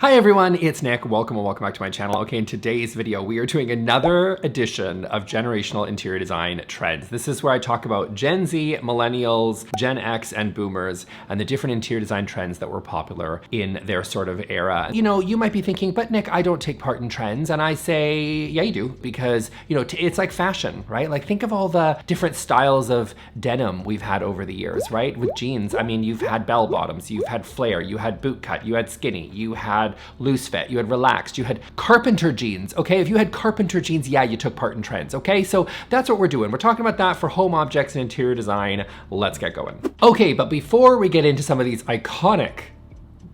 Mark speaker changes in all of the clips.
Speaker 1: Hi everyone, it's Nick. Welcome back to my channel. Okay, in today's video, we are doing another edition of generational interior design trends. This is where I talk about Gen Z, Millennials, Gen X, and Boomers, and the different interior design trends that were popular in their sort of era. You know, you might be thinking, but Nick, I don't take part in trends. And I say, yeah, you do, because, you know, it's like fashion, right? Like think of all the different styles of denim we've had over the years, right? With jeans, I mean, you've had bell bottoms, you've had flare, you had boot cut, you had skinny, you had loose fit, you had relaxed, you had carpenter jeans, okay? If you had carpenter jeans, yeah, you took part in trends, okay? So that's what we're doing. We're talking about that for home objects and interior design. Let's get going. Okay, but before we get into some of these iconic,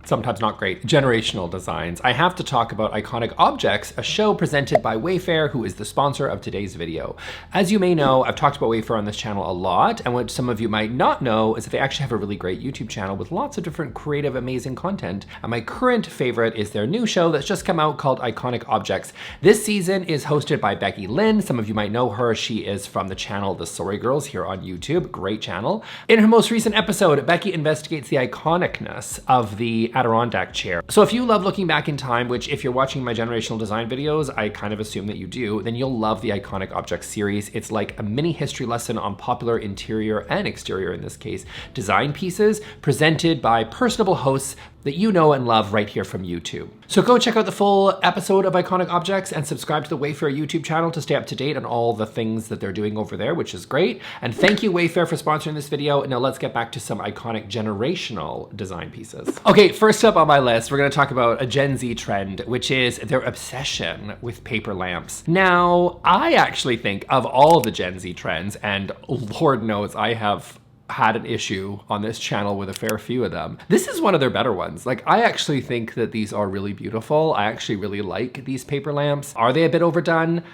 Speaker 1: sometimes not great, generational designs, I have to talk about Iconic Objects, a show presented by Wayfair, who is the sponsor of today's video. As you may know, I've talked about Wayfair on this channel a lot, and what some of you might not know is that they actually have a really great YouTube channel with lots of different creative, amazing content. And my current favorite is their new show that's just come out called Iconic Objects. This season is hosted by Becky Lynn. Some of you might know her. She is from the channel The Sorry Girls here on YouTube. Great channel. In her most recent episode, Becky investigates the iconicness of the Adirondack chair. So if you love looking back in time, which if you're watching my generational design videos, I kind of assume that you do, then you'll love the Iconic Objects series. It's like a mini history lesson on popular interior and exterior, in this case, design pieces presented by personable hosts that you know and love right here from YouTube. So go check out the full episode of Iconic Objects and subscribe to the Wayfair YouTube channel to stay up to date on all the things that they're doing over there, which is great. And thank you, Wayfair, for sponsoring this video. Now let's get back to some iconic generational design pieces. Okay, first up on my list, we're gonna talk about a Gen Z trend, which is their obsession with paper lamps. Now, I actually think of all the Gen Z trends, and Lord knows I have had an issue on this channel with a fair few of them. This is one of their better ones. Like, I actually think that these are really beautiful. I actually really like these paper lamps. Are they a bit overdone?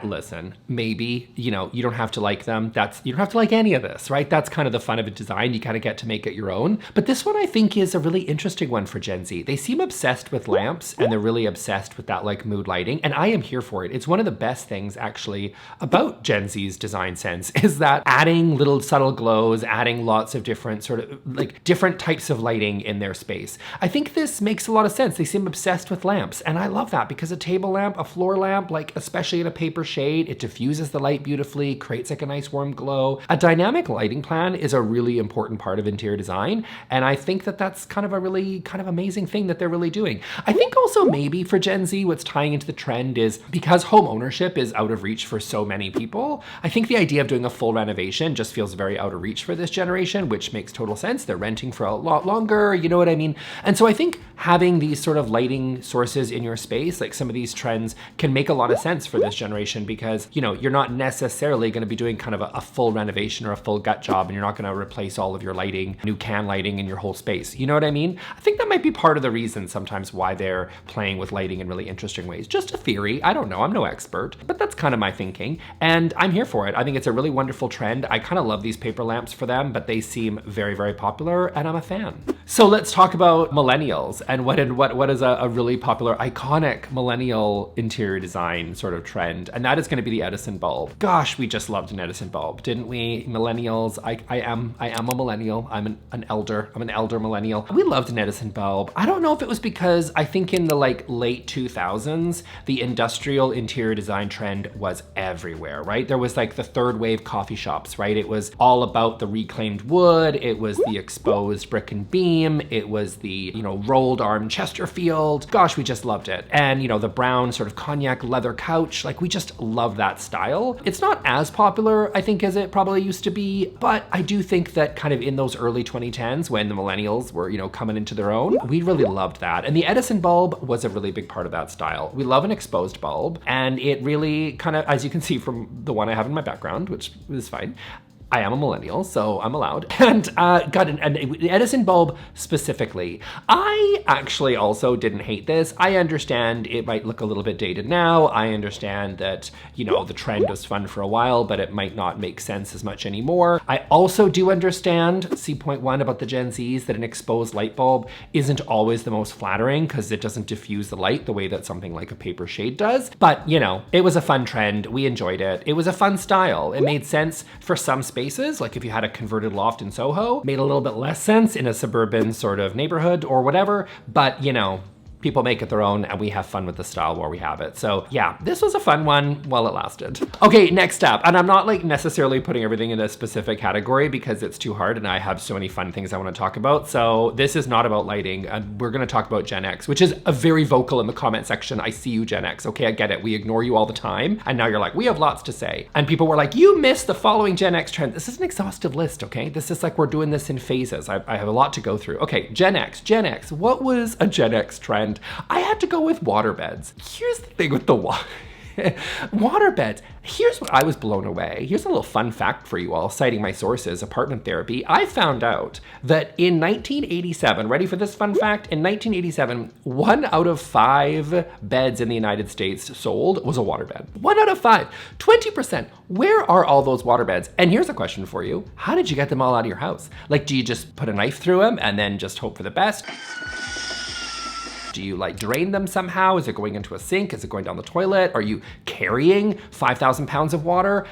Speaker 1: Listen, maybe, you know, you don't have to like them. You don't have to like any of this, right? That's kind of the fun of a design. You kind of get to make it your own. But this one I think is a really interesting one for Gen Z. They seem obsessed with lamps and they're really obsessed with that like mood lighting. And I am here for it. It's one of the best things actually about Gen Z's design sense is that adding little subtle glows, adding lots of different sort of like different types of lighting in their space. I think this makes a lot of sense. They seem obsessed with lamps. And I love that because a table lamp, a floor lamp, like especially in a paper shade, it diffuses the light beautifully, creates like a nice warm glow. A dynamic lighting plan is a really important part of interior design. And I think that that's kind of a really kind of amazing thing that they're really doing. I think also maybe for Gen Z, what's tying into the trend is because home ownership is out of reach for so many people, I think the idea of doing a full renovation just feels very out of reach for this generation, which makes total sense. They're renting for a lot longer, you know what I mean? And so I think having these sort of lighting sources in your space, like some of these trends, can make a lot of sense for this generation because, you know, you're not necessarily going to be doing kind of a full renovation or a full gut job, and you're not going to replace all of your lighting, new can lighting in your whole space. You know what I mean? I think that might be part of the reason sometimes why they're playing with lighting in really interesting ways. Just a theory. I don't know. I'm no expert, but that's kind of my thinking, and I'm here for it. I think it's a really wonderful trend. I kind of love these paper lamps for them, but they seem very, very popular, and I'm a fan. So let's talk about millennials and what is a really popular, iconic millennial interior design sort of trend, and that is going to be the Edison bulb. Gosh, we just loved an Edison bulb, didn't we? Millennials. I am a millennial. I'm an elder. I'm an elder millennial. We loved an Edison bulb. I don't know if it was because I think in the like late 2000s, the industrial interior design trend was everywhere, right? There was like the third wave coffee shops, right? It was all about the reclaimed wood. It was the exposed brick and beam. It was the, you know, rolled arm Chesterfield. Gosh, we just loved it. And, you know, the brown sort of cognac leather couch, like we just love that style. It's not as popular, I think, as it probably used to be, but I do think that kind of in those early 2010s when the millennials were, you know, coming into their own, we really loved that. And the Edison bulb was a really big part of that style. We love an exposed bulb, and it really kind of, as you can see from the one I have in my background, which is fine, I am a millennial, so I'm allowed. And got an Edison bulb specifically. I actually also didn't hate this. I understand it might look a little bit dated now. I understand that, you know, the trend was fun for a while, but it might not make sense as much anymore. I also do understand, see point one about the Gen Zs, that an exposed light bulb isn't always the most flattering because it doesn't diffuse the light the way that something like a paper shade does. But, you know, it was a fun trend. We enjoyed it. It was a fun style. It made sense for some spaces, like if you had a converted loft in Soho, made a little bit less sense in a suburban sort of neighborhood or whatever, but you know, People make it their own and we have fun with the style while we have it. So yeah, this was a fun one while it lasted. Okay, next up, and I'm not like necessarily putting everything in a specific category because it's too hard and I have so many fun things I want to talk about. So this is not about lighting. We're going to talk about Gen X, which is a very vocal in the comment section. I see you, Gen X. Okay, I get it. We ignore you all the time. And now you're like, we have lots to say. And people were like, you missed the following Gen X trend. This is an exhaustive list, okay? This is like, we're doing this in phases. I have a lot to go through. Okay, Gen X. What was a Gen X trend? I had to go with waterbeds. Here's the thing with the waterbeds. Here's what I was blown away. Here's a little fun fact for you all, citing my sources, apartment therapy. I found out that in 1987, ready for this fun fact? In 1987, 1 out of 5 beds in the United States sold was a waterbed. 1 out of 5, 20%. Where are all those waterbeds? And here's a question for you. How did you get them all out of your house? Like, do you just put a knife through them and then just hope for the best? Do you like drain them somehow? Is it going into a sink? Is it going down the toilet? Are you carrying 5,000 pounds of water?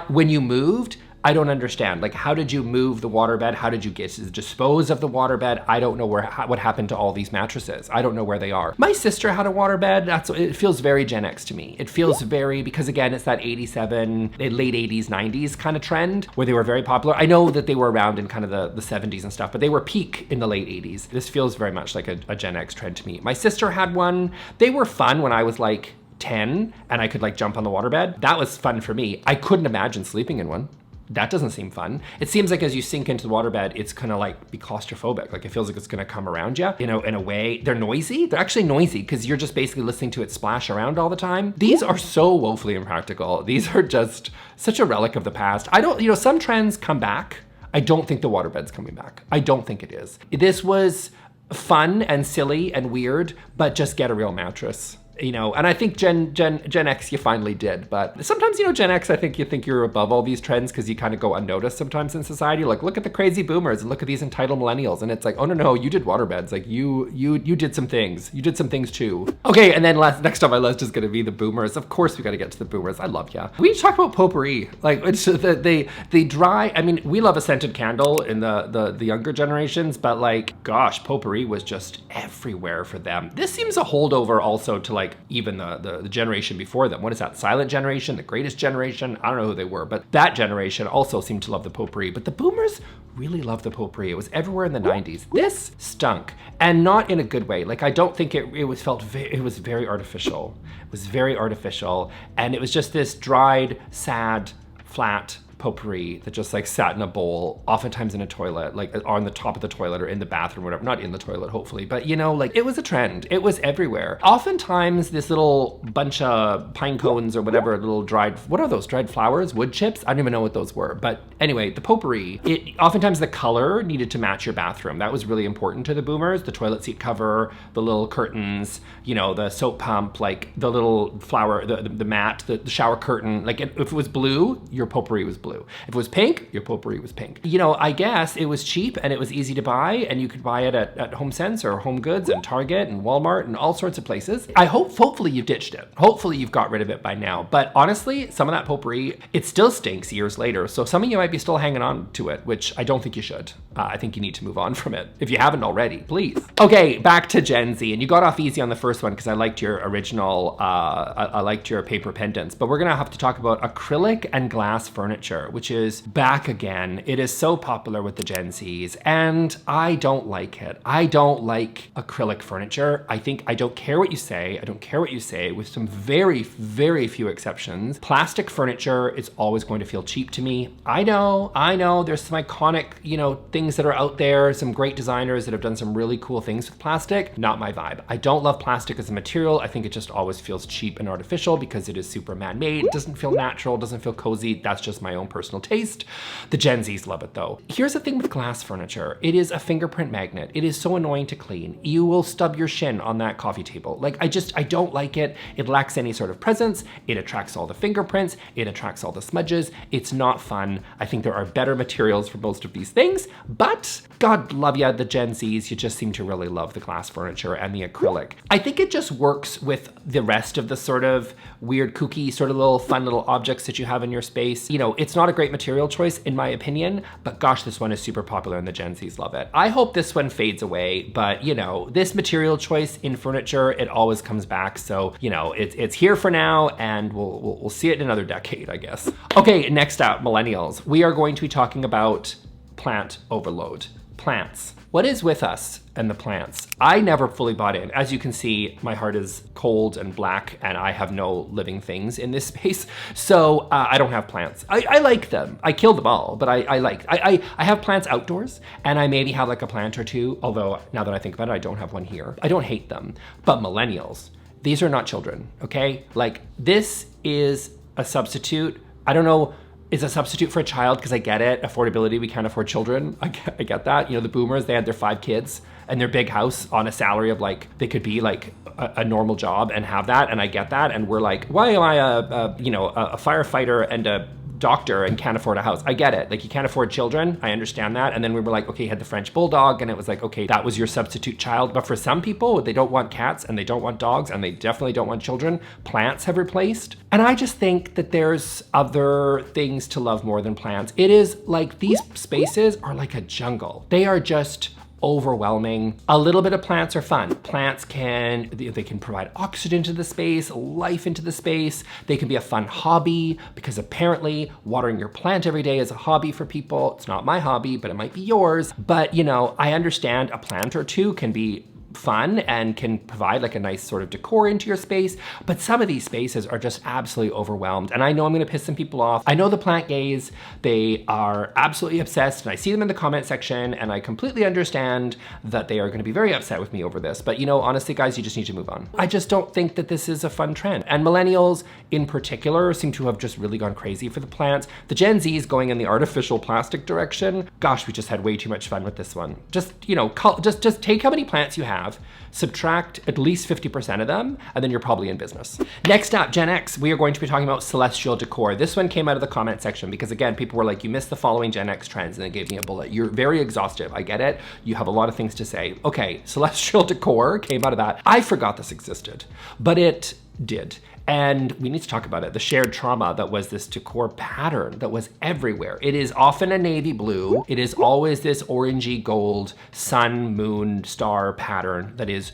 Speaker 1: When you moved, I don't understand. Like, how did you move the waterbed? How did you dispose of the waterbed? I don't know what happened to all these mattresses. I don't know where they are. My sister had a waterbed. It feels very Gen X to me. It feels very, because again, it's that 87, late 80s, 90s kind of trend where they were very popular. I know that they were around in kind of the 70s and stuff, but they were peak in the late 80s. This feels very much like a Gen X trend to me. My sister had one. They were fun when I was like 10 and I could like jump on the waterbed. That was fun for me. I couldn't imagine sleeping in one. That doesn't seem fun. It seems like as you sink into the waterbed, it's gonna like be claustrophobic. Like it feels like it's gonna come around you, you know, in a way. They're noisy. They're actually noisy because you're just basically listening to it splash around all the time. These are so woefully impractical. These are just such a relic of the past. Some trends come back. I don't think the waterbed's coming back. I don't think it is. This was fun and silly and weird, but just get a real mattress. And I think Gen X you finally did, but sometimes, Gen X, I think you think you're above all these trends because you kind of go unnoticed sometimes in society. Like, look at the crazy boomers and look at these entitled millennials. And it's like, oh no, you did waterbeds. Like you did some things. You did some things too. Okay, and then next on my list is gonna be the boomers. Of course we gotta get to the boomers. I love ya. We talk about potpourri. Like it's the dry, I mean, we love a scented candle in the younger generations, but like, gosh, potpourri was just everywhere for them. This seems a holdover also to like even the generation before them. What is that? Silent generation, the greatest generation? I don't know who they were, but that generation also seemed to love the potpourri. But the boomers really loved the potpourri. It was everywhere in the 90s. This stunk, and not in a good way. Like I don't think it was very artificial. It was very artificial, and it was just this dried, sad, flat potpourri that just like sat in a bowl, oftentimes in a toilet, like on the top of the toilet or in the bathroom or whatever. Not in the toilet, hopefully, but like it was a trend. It was everywhere. Oftentimes this little bunch of pine cones or whatever, little dried, what are those? Dried flowers? Wood chips? I don't even know what those were. But anyway, the potpourri, oftentimes the color needed to match your bathroom. That was really important to the boomers. The toilet seat cover, the little curtains, the soap pump, like the little flower, the mat, the shower curtain. Like if it was blue, your potpourri was blue. If it was pink, your potpourri was pink. I guess it was cheap and it was easy to buy, and you could buy it at HomeSense or Home Goods and Target and Walmart and all sorts of places. Hopefully you've ditched it. Hopefully you've got rid of it by now. But honestly, some of that potpourri, it still stinks years later. So some of you might be still hanging on to it, which I don't think you should. I think you need to move on from it. If you haven't already, please. Okay, back to Gen Z. And you got off easy on the first one because I liked your original, I liked your paper pendants. But we're gonna have to talk about acrylic and glass furniture, which is back again. It is so popular with the Gen Zs, and I don't like it. I don't like acrylic furniture. I don't care what you say. I don't care what you say, with some very, very few exceptions. Plastic furniture is always going to feel cheap to me. I know, there's some iconic, things that are out there, some great designers that have done some really cool things with plastic. Not my vibe. I don't love plastic as a material. I think it just always feels cheap and artificial because it is super man-made. It doesn't feel natural, doesn't feel cozy. That's just my own personal taste. The Gen Zs love it though. Here's the thing with glass furniture. It is a fingerprint magnet. It is so annoying to clean. You will stub your shin on that coffee table. Like I don't like it. It lacks any sort of presence. It attracts all the fingerprints. It attracts all the smudges. It's not fun. I think there are better materials for most of these things, but God love ya, the Gen Zs, you just seem to really love the glass furniture and the acrylic. I think it just works with the rest of the sort of weird, kooky, sort of little fun little objects that you have in your space. It's It's not a great material choice in my opinion, but gosh, this one is super popular and the Gen Zs love it. I hope this one fades away, but you know, this material choice in furniture, it always comes back. So, you know, it's here for now and we'll see it in another decade, I guess. Okay, next up, millennials. We are going to be talking about plant overload. Plants. What is with us and the plants? I never fully bought in. As you can see, my heart is cold and black and I have no living things in this space. So I don't have plants. I like them. I killed them all, but I have plants outdoors and I maybe have like a plant or two. Although now that I think about it, I don't have one here. I don't hate them, but millennials, these are not children, okay? Like this is a substitute. I don't know, is a substitute for a child because I get it. Affordability, we can't afford children. I get that. You know, the boomers, they had their 5 kids and their big house on a salary of like, they could be like a normal job and have that. And I get that. And we're like, why am I a firefighter and a doctor and can't afford a house? I get it. Like you can't afford children. I understand that. And then we were like, okay, you had the French bulldog and it was like, okay, that was your substitute child. But for some people, they don't want cats and they don't want dogs and they definitely don't want children. Plants have replaced. And I just think that there's other things to love more than plants. It is like these spaces are like a jungle. They are just overwhelming. A little bit of plants are fun. Plants they can provide oxygen to the space, life into the space. They can be a fun hobby because apparently watering your plant every day is a hobby for people. It's not my hobby, but it might be yours. But you know, I understand a plant or two can be fun and can provide like a nice sort of decor into your space, but some of these spaces are just absolutely overwhelmed. And I know I'm gonna piss some people off. I know the plant gays, they are absolutely obsessed and I see them in the comment section and I completely understand that they are gonna be very upset with me over this. But you know, honestly guys, you just need to move on. I just don't think that this is a fun trend. And millennials in particular seem to have just really gone crazy for the plants. The Gen Z's going in the artificial plastic direction. Gosh, we just had way too much fun with this one. Just, you know, just take how many plants you have, subtract at least 50% of them, and then you're probably in business. Next up, Gen X, we are going to be talking about celestial decor. This one came out of the comment section because again, people were like, you missed the following Gen X trends, and they gave me a bullet. You're very exhaustive, I get it. You have a lot of things to say. Okay, celestial decor came out of that. I forgot this existed, but it did. And we need to talk about it. The shared trauma that was this decor pattern that was everywhere. It is often a navy blue. It is always this orangey gold sun, moon, star pattern that is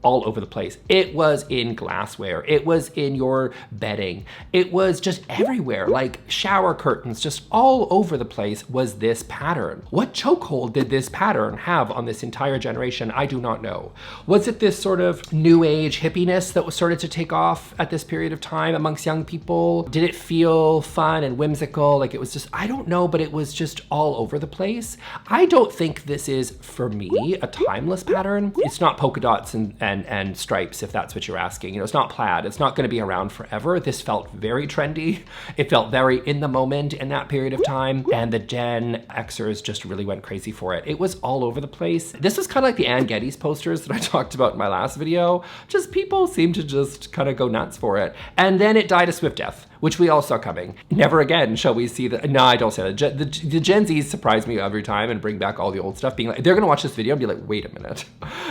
Speaker 1: all over the place. It was in glassware. It was in your bedding. It was just everywhere, like shower curtains, just all over the place was this pattern. What chokehold did this pattern have on this entire generation? I do not know. Was it this sort of new age hippiness that was started to take off at this period of time amongst young people? Did it feel fun and whimsical? Like it was just, I don't know, but it was just all over the place. I don't think this is, for me, a timeless pattern. It's not polka dots and stripes, if that's what you're asking. You know, it's not plaid. It's not going to be around forever. This felt very trendy. It felt very in the moment in that period of time. And the Gen Xers just really went crazy for it. It was all over the place. This was kind of like the Ann Geddes posters that I talked about in my last video. Just people seem to just kind of go nuts for it. And then it died a swift death, which we all saw coming. Never again shall we see the, no, I don't say that. The Gen Zs surprise me every time and bring back all the old stuff, being like, they're gonna watch this video and be like, wait a minute,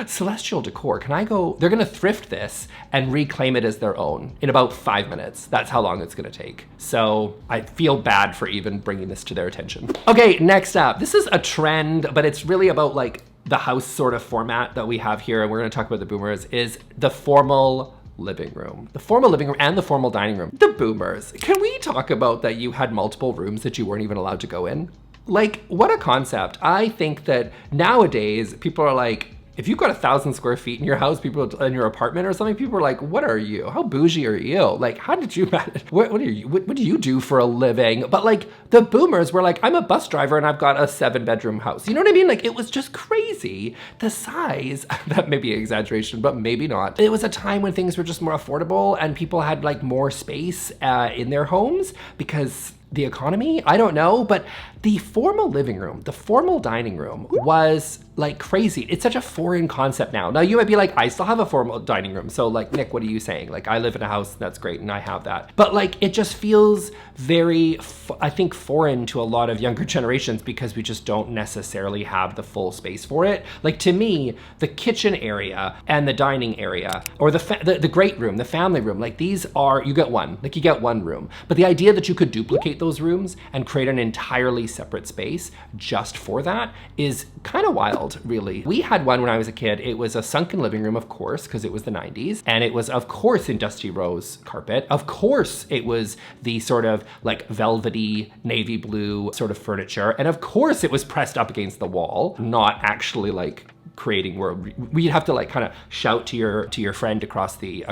Speaker 1: celestial decor, can I go? They're gonna thrift this and reclaim it as their own in about 5 minutes. That's how long it's gonna take. So I feel bad for even bringing this to their attention. Okay, next up, this is a trend, but it's really about like the house sort of format that we have here, and we're gonna talk about the boomers, is the formal living room. The formal living room and the formal dining room. The boomers. Can we talk about that you had multiple rooms that you weren't even allowed to go in? Like, what a concept. I think that nowadays people are like, if you've got 1,000 square feet in your house, people in your apartment or something, people are like, what are you? How bougie are you? Like, how did you manage? What do you do for a living? But like the boomers were like, I'm a bus driver and I've got a 7-bedroom house. You know what I mean? Like it was just crazy. The size, that may be an exaggeration, but maybe not. It was a time when things were just more affordable and people had like more space in their homes because the economy, I don't know, but the formal living room, the formal dining room was like crazy. It's such a foreign concept now. Now you might be like, I still have a formal dining room. So like, Nick, what are you saying? Like I live in a house, that's great, and I have that. But like, it just feels very, I think, foreign to a lot of younger generations because we just don't necessarily have the full space for it. Like to me, the kitchen area and the dining area, or the great room, the family room, like these are, you get one room. But the idea that you could duplicate those rooms and create an entirely separate space just for that is kind of wild, really. We had one when I was a kid. It was a sunken living room, of course, because it was the 90s. And it was, of course, in dusty rose carpet. Of course, it was the sort of like velvety navy blue sort of furniture. And of course, it was pressed up against the wall, not actually like creating where we'd have to like kind of shout to your friend across the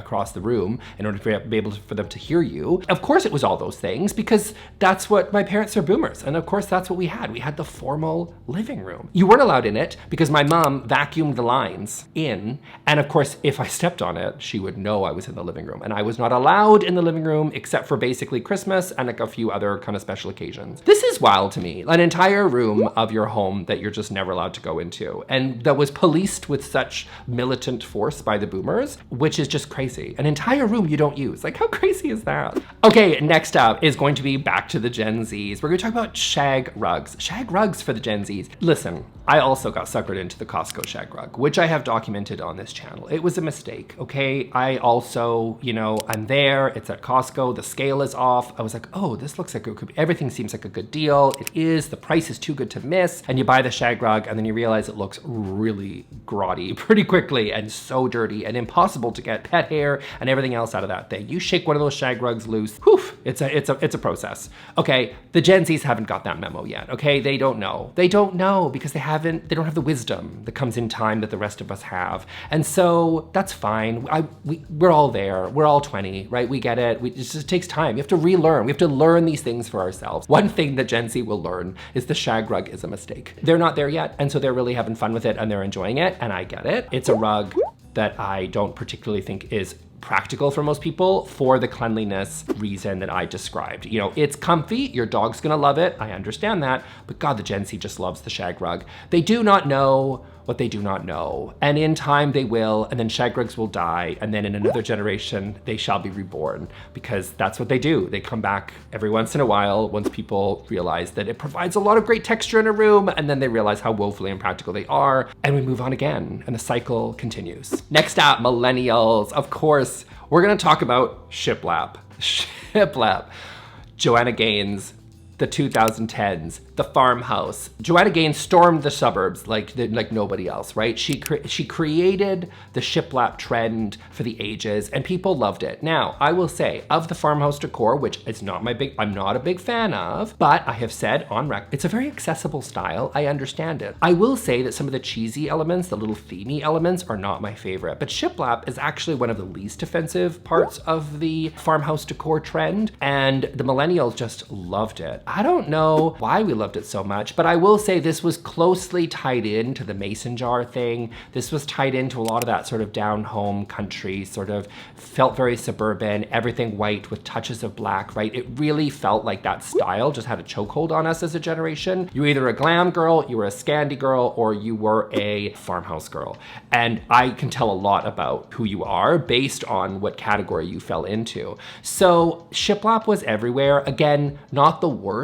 Speaker 1: room in order to be able for them to hear you. Of course it was all those things because that's what my parents are boomers. And of course that's what we had. We had the formal living room. You weren't allowed in it because my mom vacuumed the lines in. And of course, if I stepped on it, she would know I was in the living room. And I was not allowed in the living room except for basically Christmas and like a few other kind of special occasions. This is wild to me. An entire room of your home that you're just never allowed to go into. And that was policed with such militant force by the boomers, which is just crazy. An entire room you don't use. Like, how crazy is that? Okay, next up is going to be back to the Gen Zs. We're gonna talk about shag rugs. Shag rugs for the Gen Zs. Listen, I also got suckered into the Costco shag rug, which I have documented on this channel. It was a mistake, okay? I also, you know, I'm there, it's at Costco, the scale is off. I was like, oh, this looks like it could be, everything seems like a good deal. It is, the price is too good to miss. And you buy the shag rug and then you realize it looks really grotty pretty quickly and so dirty and impossible to get pet hair and everything else out of that thing. You shake one of those shag rugs loose, whew, it's a process. Okay, the Gen Zs haven't got that memo yet, okay? They don't know. They don't know because they don't have the wisdom that comes in time that the rest of us have. And so that's fine. We're all there. We're all 20, right? We get it. It just takes time. You have to relearn. We have to learn these things for ourselves. One thing that Gen Z will learn is the shag rug is a mistake. They're not there yet, and so they're really having fun with it and they're enjoying it, and I get it. It's a rug that I don't particularly think is practical for most people for the cleanliness reason that I described. You know, it's comfy, your dog's gonna love it, I understand that, but God, the Gen Z just loves the shag rug. They do not know what they do not know. And in time they will, and then shag rugs will die, and then in another generation, they shall be reborn, because that's what they do. They come back every once in a while once people realize that it provides a lot of great texture in a room, and then they realize how woefully impractical they are, and we move on again, and the cycle continues. Next up, millennials. Of course, we're gonna talk about Shiplap. Shiplap. Joanna Gaines, the 2010s, the farmhouse. Joanna Gaines stormed the suburbs like nobody else, right? She created the shiplap trend for the ages and people loved it. Now, I will say, of the farmhouse decor, which is not I'm not a big fan of, but I have said on record, it's a very accessible style. I understand it. I will say that some of the cheesy elements, the little themey elements are not my favorite, but shiplap is actually one of the least offensive parts of the farmhouse decor trend, and the millennials just loved it. I don't know why we loved it so much, but I will say this was closely tied into the mason jar thing. This was tied into a lot of that sort of down home country, sort of felt very suburban, everything white with touches of black, right? It really felt like that style just had a chokehold on us as a generation. You were either a glam girl, you were a Scandi girl, or you were a farmhouse girl. And I can tell a lot about who you are based on what category you fell into. So shiplap was everywhere. Again, not the worst,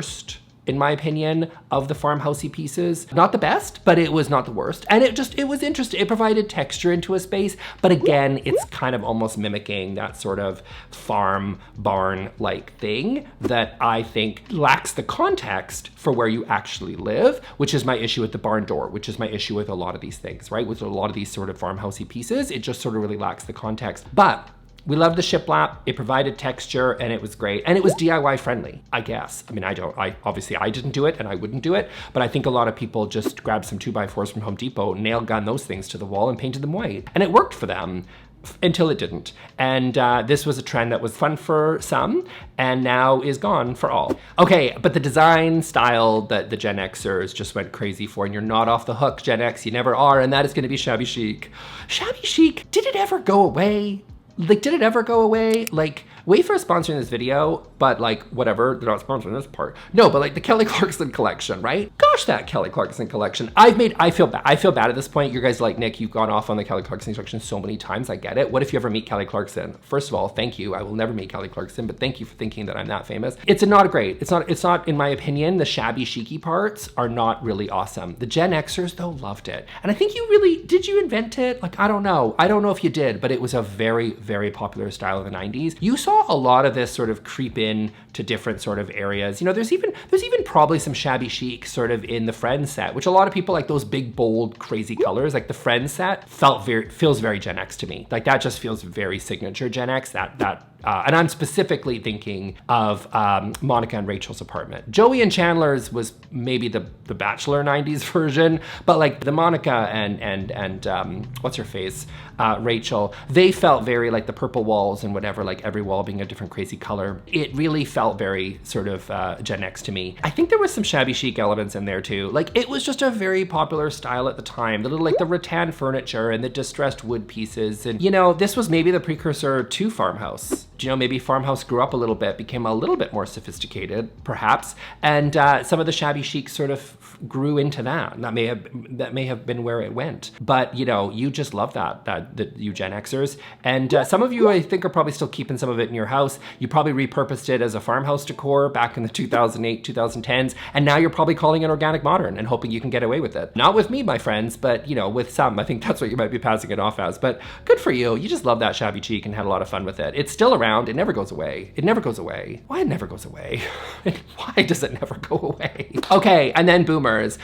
Speaker 1: in my opinion, of the farmhousey pieces. Not the best, but it was not the worst. And it was interesting. It provided texture into a space, but again, it's kind of almost mimicking that sort of farm barn-like thing that I think lacks the context for where you actually live, which is my issue with the barn door, which is my issue with a lot of these things, right? With a lot of these sort of farmhousey pieces, it just sort of really lacks the context. But we loved the shiplap, it provided texture, and it was great. And it was DIY friendly, I guess. I mean, obviously I didn't do it and I wouldn't do it, but I think a lot of people just grabbed some 2x4s from Home Depot, nail gun those things to the wall and painted them white. And it worked for them until it didn't. And this was a trend that was fun for some and now is gone for all. Okay, but the design style that the Gen Xers just went crazy for, and you're not off the hook, Gen X, you never are, and that is gonna be shabby chic. Shabby chic, did it ever go away? Like, did it ever go away? Like, Wayfair sponsoring this video, but like whatever, they're not sponsoring this part. No, but like the Kelly Clarkson collection, right? Gosh, that Kelly Clarkson collection. I feel bad at this point. You guys are like, Nick, you've gone off on the Kelly Clarkson collection so many times. I get it. What if you ever meet Kelly Clarkson? First of all, thank you. I will never meet Kelly Clarkson, but thank you for thinking that I'm that famous. It's not, in my opinion, the shabby chic parts are not really awesome. The Gen Xers though loved it. And I think did you invent it? Like, I don't know. I don't know if you did, but it was a very, very popular style of the 90s. You saw a lot of this sort of creep in to different sort of areas. You know, there's even probably some shabby chic sort of in the Friends set, which a lot of people like those big, bold, crazy colors. Like the Friends set feels very Gen X to me. Like that just feels very signature Gen X. And I'm specifically thinking of Monica and Rachel's apartment. Joey and Chandler's was maybe the Bachelor 90s version, but like the Monica and what's her face, Rachel, they felt very like the purple walls and whatever, like every wall being a different crazy color. It really felt very sort of Gen X to me. I think there was some shabby chic elements in there too. Like it was just a very popular style at the time. The little like the rattan furniture and the distressed wood pieces. And you know, this was maybe the precursor to Farmhouse. You know, maybe Farmhouse grew up a little bit, became a little bit more sophisticated, perhaps, and some of the shabby chic sort of grew into that. And that may have been where it went. But you know, you just love you Gen Xers, and some of you I think are probably still keeping some of it in your house. You probably repurposed it as a farmhouse decor back in the 2008, 2010s, and now you're probably calling it organic modern and hoping you can get away with it. Not with me, my friends, but you know, with some. I think that's what you might be passing it off as. But good for you. You just love that shabby chic and had a lot of fun with it. It's still around. It never goes away. It never goes away. Why it never goes away? Why does it never go away? Okay, and then boomers.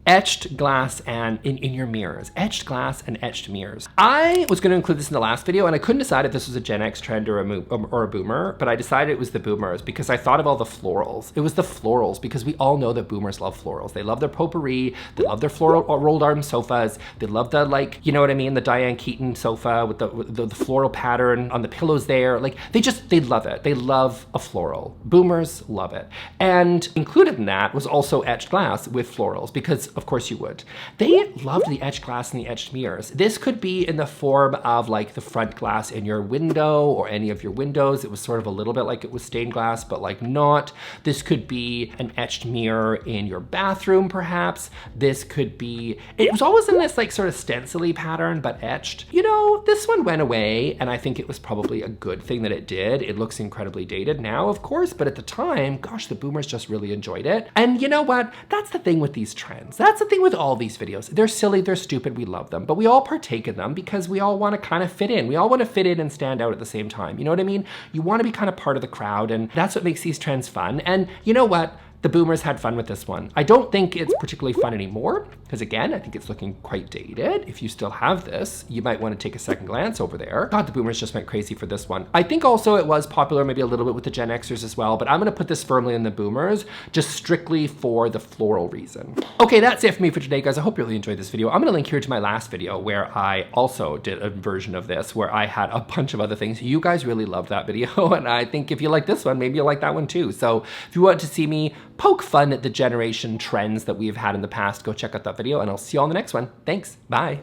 Speaker 1: Etched glass and in your mirrors. Etched glass and etched mirrors. I was going to include this in the last video, and I couldn't decide if this was a Gen X trend or a boomer, but I decided it was the boomers because I thought of all the florals. It was the florals because we all know that boomers love florals. They love their potpourri. They love their floral rolled arm sofas. They love the, like, you know what I mean, the Diane Keaton sofa with the floral pattern on the pillows there. Like they love it. They love a floral. Boomers love it. And included in that was also etched glass with florals because of course you would. They loved the etched glass and the etched mirrors. This could be in the form of like the front glass in your window or any of your windows. It was sort of a little bit like it was stained glass, but like not. This could be an etched mirror in your bathroom, perhaps. This could be, it was always in this like sort of stencil-y pattern, but etched. You know, this one went away, and I think it was probably a good thing that it did. It looks incredibly dated now, of course, but at the time, gosh, the boomers just really enjoyed it. And you know what? That's the thing with these trends. That's the thing with all these videos. They're silly, they're stupid, we love them, but we all partake in them because we all want to kind of fit in. We all want to fit in and stand out at the same time. You know what I mean? You want to be kind of part of the crowd, and that's what makes these trends fun. And you know what? The boomers had fun with this one. I don't think it's particularly fun anymore, because again, I think it's looking quite dated. If you still have this, you might want to take a second glance over there. God, the boomers just went crazy for this one. I think also it was popular maybe a little bit with the Gen Xers as well, but I'm gonna put this firmly in the boomers, just strictly for the floral reason. Okay, that's it for me for today, guys. I hope you really enjoyed this video. I'm gonna link here to my last video where I also did a version of this, where I had a bunch of other things. You guys really loved that video, and I think if you like this one, maybe you'll like that one too. So if you want to see me poke fun at the generation trends that we've had in the past, go check out that video, and I'll see you all in the next one. Thanks, bye.